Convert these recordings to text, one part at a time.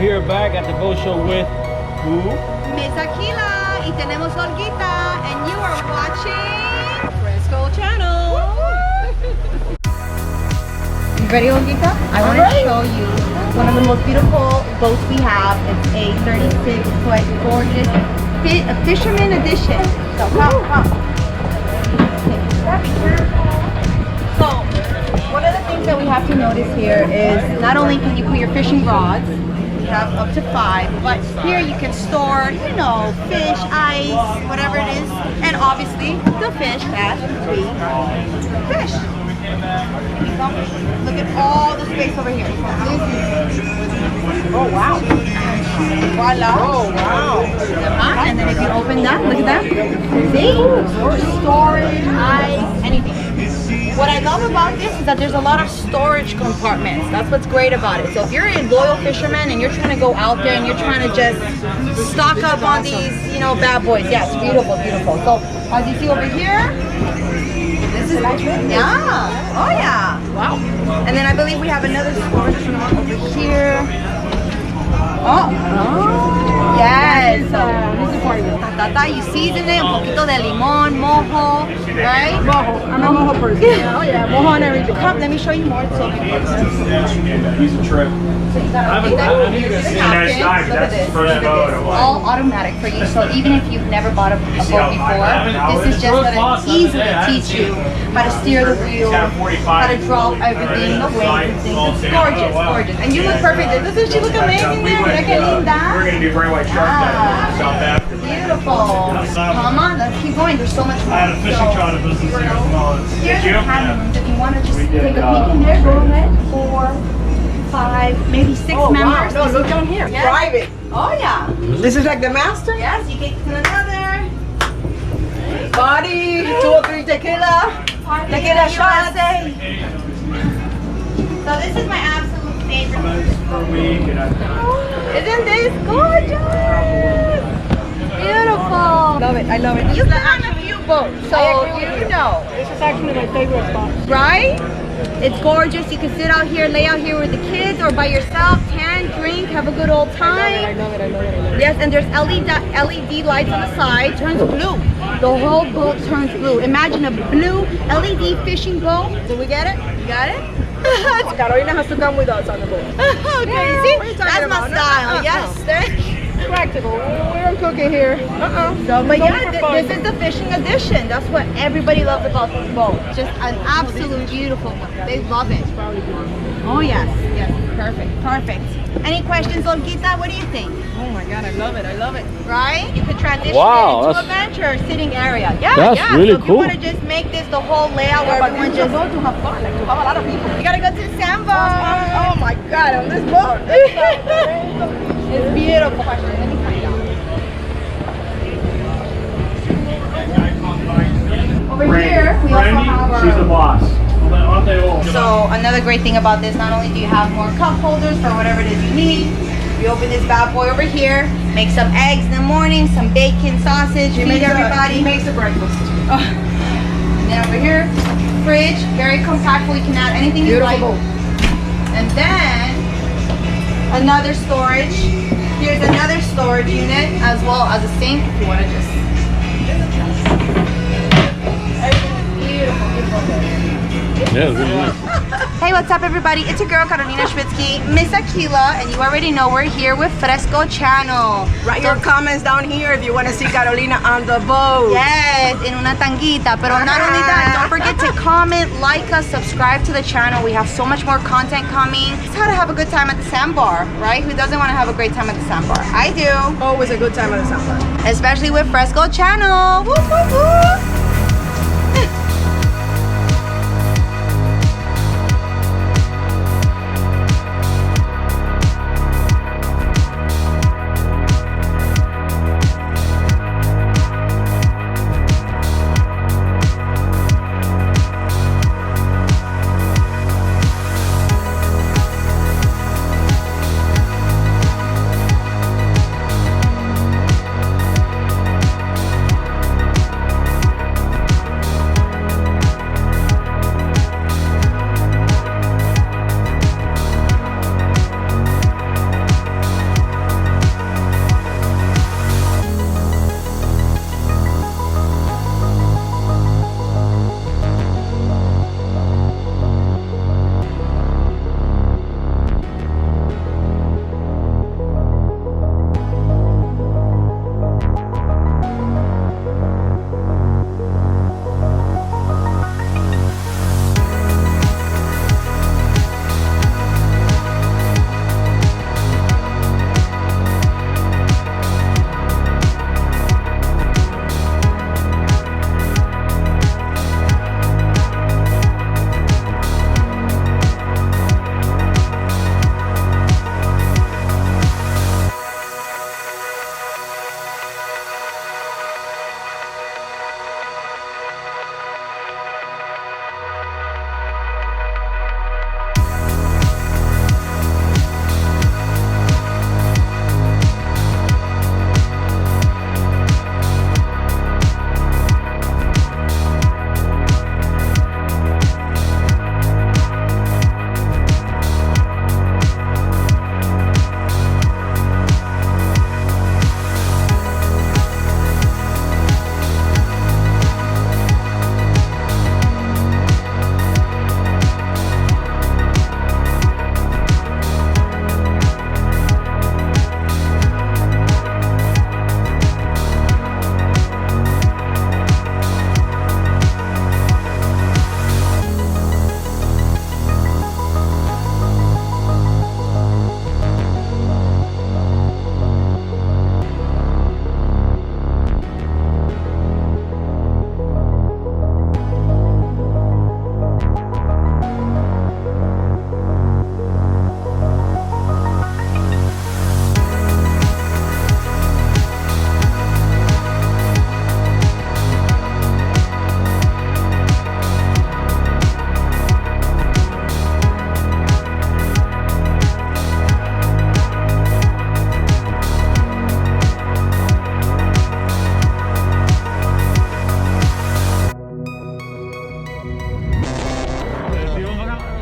here back at the boat show with who? Miss Aquila y tenemos Olguita, and you are watching Fresco Channel. You ready, Olguita? I want to show you one of the most beautiful boats we have. It's a 36-foot gorgeous fisherman edition. So come. So one of the things that we have to notice here is not only can you put your fishing rods, we have up to 5, but here you can store, you know, fish, ice, whatever it is, and obviously the fish that we fish. Look at all the space over here. Oh wow. Voila. Oh wow. And then if you open that, look at that. See? Storage, ice, anything. What I love about this is that there's a lot of storage compartments. That's what's great about it. So if you're a loyal fisherman and you're trying to go out there and you're trying to just stock up on these, you know, bad boys. Yes, beautiful, beautiful. So as you see over here, this is yeah. Oh yeah. Wow. And then I believe we have another storage room over here. Oh. Yes. Tata, you season it, un poquito de limón, mojo, right? Mojo. I'm a mojo person. Oh yeah, mojo and everything. Come, let me show you more. So He's a trip. all automatic for you. So even if you've never bought a boat before, this is just gonna easily teach you how to steer the wheel, how to drop everything, the weight and things. It's gorgeous, gorgeous. And you look perfect. Doesn't she look amazing there? Mira que linda. We're gonna do great white shark down in South Africa. Beautiful. Come on, let's keep going. There's so much more. I had a fishing charter business here as well. Here's the cabin rooms. If you want to just take a peek in there, go ahead. 4, 5, maybe 6 members. No, look down here. Yes. Private. Oh yeah. This is like the master. Yes, you get to another. Body, 2 or 3 tequila. Tequila shots. So this is my absolute favorite. Per week, and Isn't this gorgeous? Beautiful. Love it. I love it. You've been on a few boats, so you know. This is actually my favorite spot. Right? It's gorgeous. You can sit out here, lay out here with the kids or by yourself, tan, drink, have a good old I time. love it. Yes, and there's LED lights on the side. Turns blue. The whole boat turns blue. Imagine a blue LED fishing boat. Did we get it? You got it? Carolina has to come with us on the boat. Okay, Yeah, see? what are you talking That's my about? style. No. Yes. Practical. We're cooking here. So, but yeah, this is the fishing edition. That's what everybody loves about this boat. Just an absolute beautiful one. They love it. Oh yes, yes, perfect. Any questions, Olguita? What do you think? Oh my God, I love it. Right? You could transition Wow, it into a that's- bench or a sitting area. Yeah, That's yeah. really so if cool. you want to just make this the whole layout where everyone just go to have fun, like to have a lot of people. you gotta go to the sandbar. Oh my God, on this boat. It's beautiful. Let me find out. Over here, we also have our... she's the boss. Aren't they all? So another great thing about this, not only do you have more cup holders for whatever it is you need, you open this bad boy over here, make some eggs in the morning, some bacon, sausage, feed everybody. He makes the breakfast. And then over here, fridge, very compactful, you can add anything you like. And then, another storage. Here's another storage unit as well as a sink if you want to just... Yeah, really nice. Hey, what's up everybody? It's your girl Carolina Schwitzky, Miss Aquila, and you already know we're here with Fresco Channel. Write your comments down here if you want to see Carolina on the boat. Yes, in una tanguita. But not only that, don't forget to comment, like us, subscribe to the channel. We have so much more content coming. It's how to have a good time at the sandbar, right? Who doesn't want to have a great time at the sandbar? I do. Always a good time at the summer. Especially with Fresco Channel. Woo, woo, woo.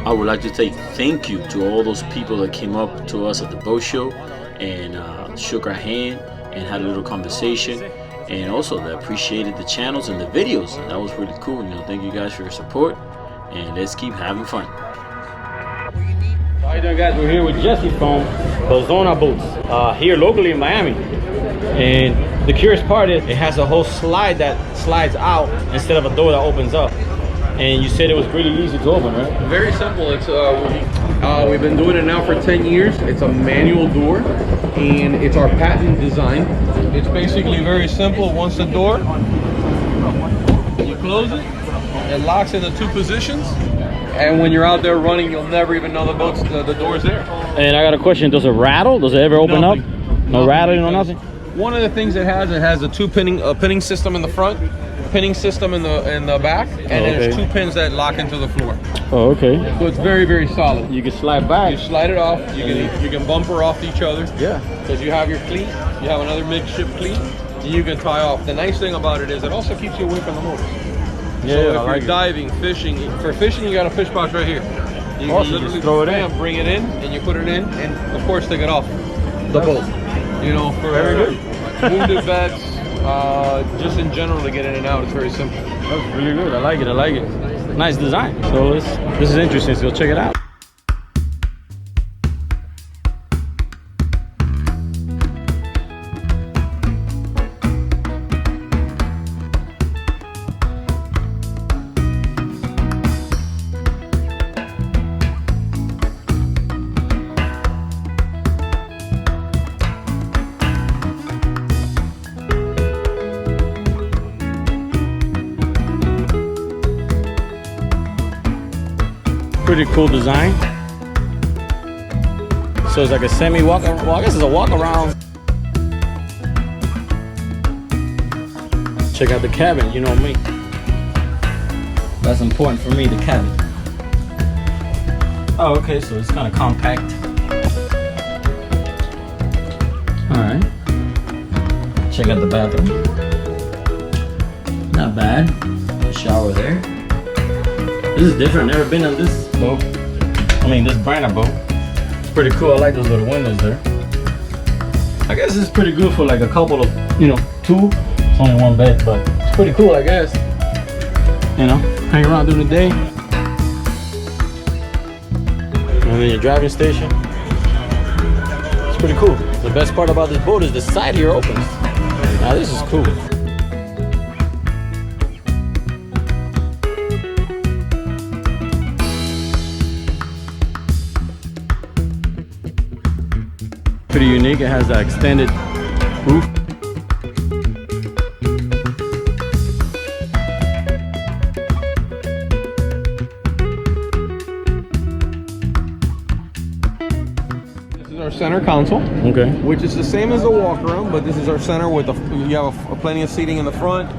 I would like to say thank you to all those people that came up to us at the boat show and shook our hand and had a little conversation, and also that appreciated the channels and the videos. And that was really cool. You know, thank you guys for your support, and let's keep having fun. How you doing, guys? We're here with Jesse from Bazona Boats here locally in Miami. And the curious part is it has a whole slide that slides out instead of a door that opens up. And you said it was really easy to open, right? Very simple. It's we've been doing it now for 10 years. It's a manual door, and it's our patent design. It's basically very simple. Once the door, you close it, it locks into 2 positions. And when you're out there running, you'll never even know the door's there. And I got a question. Does it rattle? Does it ever open up? No rattling or nothing? One of the things it has a 2 pinning system in the front, pinning system in the back, and then there's 2 pins that lock into the floor. Oh, okay. So it's very, very solid. You can slide back. You slide it off. You can bumper off each other. Yeah. Because you have your cleat, you have another midship cleat, and you can tie off. The nice thing about it is it also keeps you away from the motors. Yeah, so if you're diving, fishing, for fishing you got a fish box right here. You can literally just throw it in, bring it in, and you put it in, and of course take it off the boat. You know, for very good. Wounded beds, just in general to get in and out, it's very simple. That's really good. I like it. I like it. Nice design. So this is interesting. So check it out. Pretty cool design. So it's like a semi walk. Well, I guess it's a walk around. Check out the cabin. You know me. That's important for me. The cabin. Oh, okay. So it's kind of compact. All right. Check out the bathroom. Not bad. Shower there. This is different. Never been on this boat. I mean, this brand of boat. It's pretty cool. I like those little windows there. I guess it's pretty good for like a couple of, 2. It's only 1 bed, but it's pretty cool, I guess. Hang around during the day. And then your driving station. It's pretty cool. The best part about this boat is the side here opens. Now this is cool. Pretty unique. It has that extended roof. This is our center console. Okay. Which is the same as the walk around, but this is our center with you have plenty of seating in the front,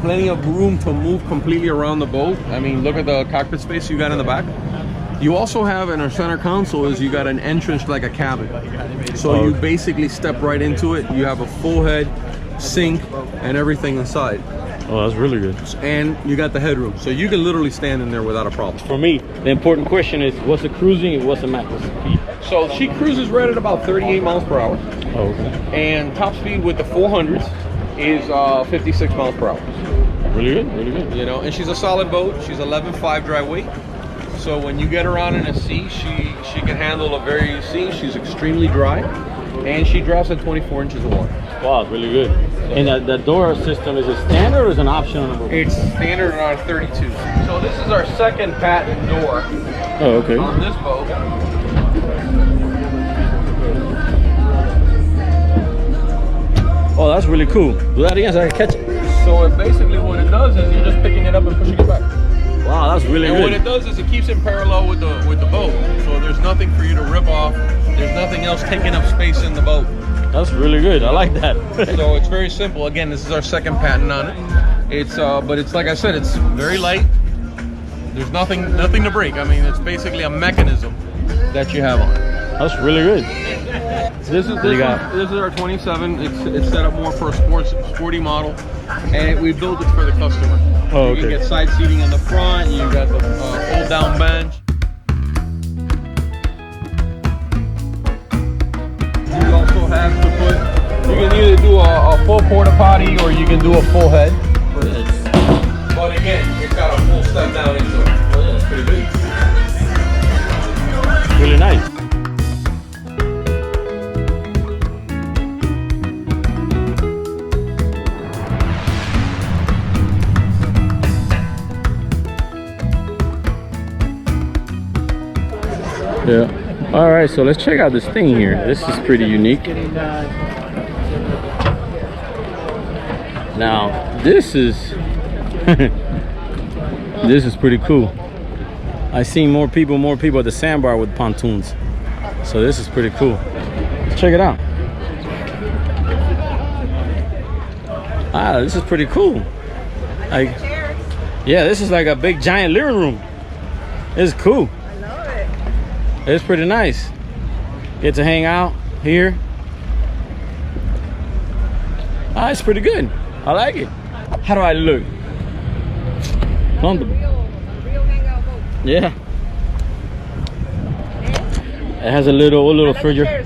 plenty of room to move completely around the boat. I mean, look at the cockpit space you got in the back. You also have in our center console is you got an entrance like a cabin. So you basically step right into it. You have a full head, sink, and everything inside. Oh, that's really good. And you got the headroom. So you can literally stand in there without a problem. For me, the important question is what's the cruising and what's the max speed? So she cruises right at about 38 miles per hour. Oh, okay. And top speed with the 400s is 56 miles per hour. Really good, really good. And she's a solid boat. She's 11.5 dry weight. So when you get her on in a sea, she can handle a very sea. She's extremely dry, and she drops at 24 inches of water. Wow, it's really good. And that door system, is it standard or is it an option on the boat? It's standard on our 32. So this is our second patent door. Oh, okay. On this boat. Oh, that's really cool. Do that again so I can catch it. So basically what it does is you're just picking it up and pushing it back. Wow, that's really good. And what it does is it keeps it parallel with the boat. So there's nothing for you to rip off. There's nothing else taking up space in the boat. That's really good. I like that. So it's very simple. Again, this is our second patent on it. It's but it's like I said, it's very light. There's nothing to break. I mean, it's basically a mechanism that you have on it. That's really good. This is our 27. It's set up more for a sporty model, and we built it for the customer. Oh, okay. You can get side seating in the front. You got the fold down bench. path to put. You can either do a full porta potty or you can do a full head. But again, it's got a full step down into it. Oh yeah, it's pretty big. Really nice. Yeah. All right, so let's check out this thing here. This is pretty unique. Now, this is this is pretty cool. I seen more people at the sandbar with pontoons. So this is pretty cool. Let's check it out. Ah, this is pretty cool. Like, yeah, this is like a big giant living room. It's cool. It's pretty nice. Get to hang out here. Ah, it's pretty good. I like it. How do I look? Comfortable. Yeah. It has a little refrigerator.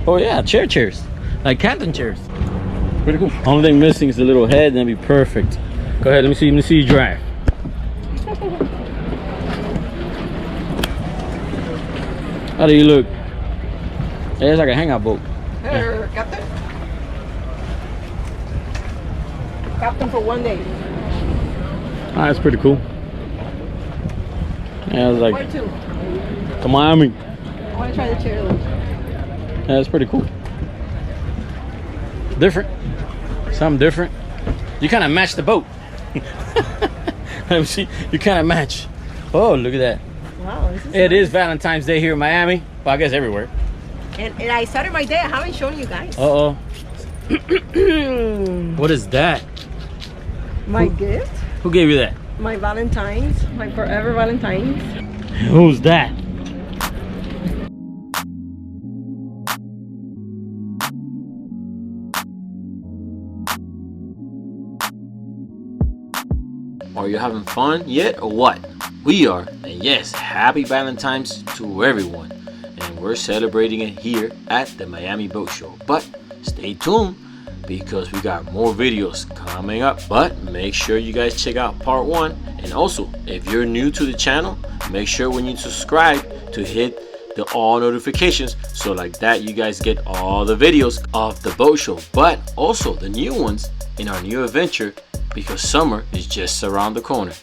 Oh yeah, chairs. Like Canton chairs. Pretty cool. Only thing missing is the little head, and that'd be perfect. Go ahead, let me see you drive. How do you look? Yeah, it's like a hangout boat. Here, Captain. Captain for one day. Ah, that's pretty cool. Yeah, it's like Where to? to Miami. I want to try the chair. Yeah, that's pretty cool. Different. Something different. You kind of match the boat. Let me see. You kind of match. Oh, look at that. Wow, this is It is Valentine's Day here in Miami. Well, I guess everywhere. And I started my day. I haven't shown you guys. Uh-oh. What is that? My gift. Who gave you that? My Valentine's. My forever Valentine's. Who's that? Are you having fun yet or what? We are, and yes, happy Valentine's to everyone. And we're celebrating it here at the Miami Boat Show. But stay tuned because we got more videos coming up. But make sure you guys check out part 1. And also, if you're new to the channel, make sure when you subscribe to hit the all notifications, so like that you guys get all the videos of the boat show, but also the new ones in our new adventure, because summer is just around the corner.